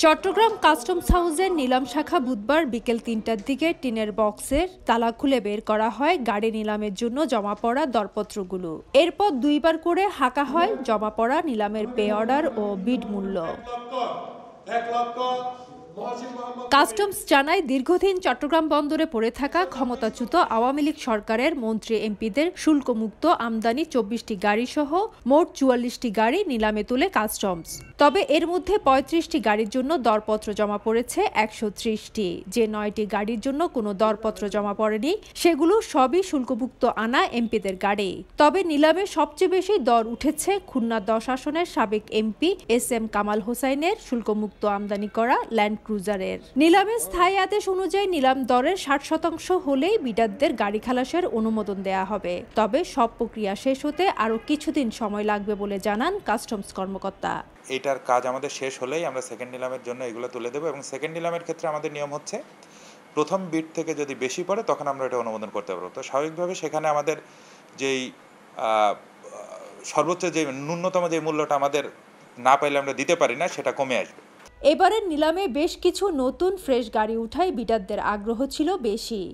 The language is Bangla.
চট্টগ্রাম কাস্টমস হাউসের নিলাম শাখা বুধবার বিকেল ৩টার দিকে টিনের বক্সের তালা খুলে বের করা হয় গাড়ি নিলামের জন্য জমা পড়া দরপত্রগুলো। এরপর দুইবার করে হাঁকা হয় জমা পড়া নিলামের পে অর্ডার ও বিড মূল্য। কাস্টমস জানায়, দীর্ঘদিন চট্টগ্রাম বন্দরে পড়ে থাকা ক্ষমতাচ্যুত আওয়ামী লীগ সরকারের মন্ত্রী এমপিদের শুল্কমুক্ত আমদানি ২৪টি গাড়ি সহ মোট ৪৪টি গাড়ি নিলামে তুলে কাস্টমস। তবে এর মধ্যে ৩৫টি গাড়ির জন্য দরপত্র জমা পড়েছে ১৩০টি। যে ৯টি গাড়ির জন্য কোনো দরপত্র জমা পড়েনি সেগুলো সবই শুল্কমুক্ত আনা এমপিদের গাড়ি। তবে নিলামে সবচেয়ে বেশি দর উঠেছে খুলনা ১০ আসনের সাবেক এমপি এস.এম. কামাল হোসাইনের শুল্কমুক্ত আমদানি করা ল্যান্ড ক্রুজারের। নিলামে স্থায়ী আদেশ অনুযায়ী নিলাম দরের ৬০% হলেই বিডারদের গাড়ি খালাসের অনুমোদন দেয়া হবে। তবে সব প্রক্রিয়া শেষ হতে আরও কিছুদিন সময় লাগবে বলে জানান কাস্টমস কর্মকর্তা। এটার কাজ আমাদের শেষ হলেই আমরা সেকেন্ড নিলামের জন্য এগুলো তুলে দেবো এবং সেকেন্ড নিলামের ক্ষেত্রে আমাদের নিয়ম হচ্ছে প্রথম বিড থেকে যদি বেশি পড়ে তখন আমরা এটা অনুমোদন করতে পারবো। তো স্বাভাবিকভাবে সেখানে আমাদের যেই সর্বোচ্চ যে ন্যূনতম যে মূল্যটা আমাদের না পাইলে আমরা দিতে পারি না সেটা কমে আসবে। এবারের নিলামে বেশ কিছু নতুন ফ্রেশ গাড়ি উঠায় বিডারদের আগ্রহ ছিল বেশি।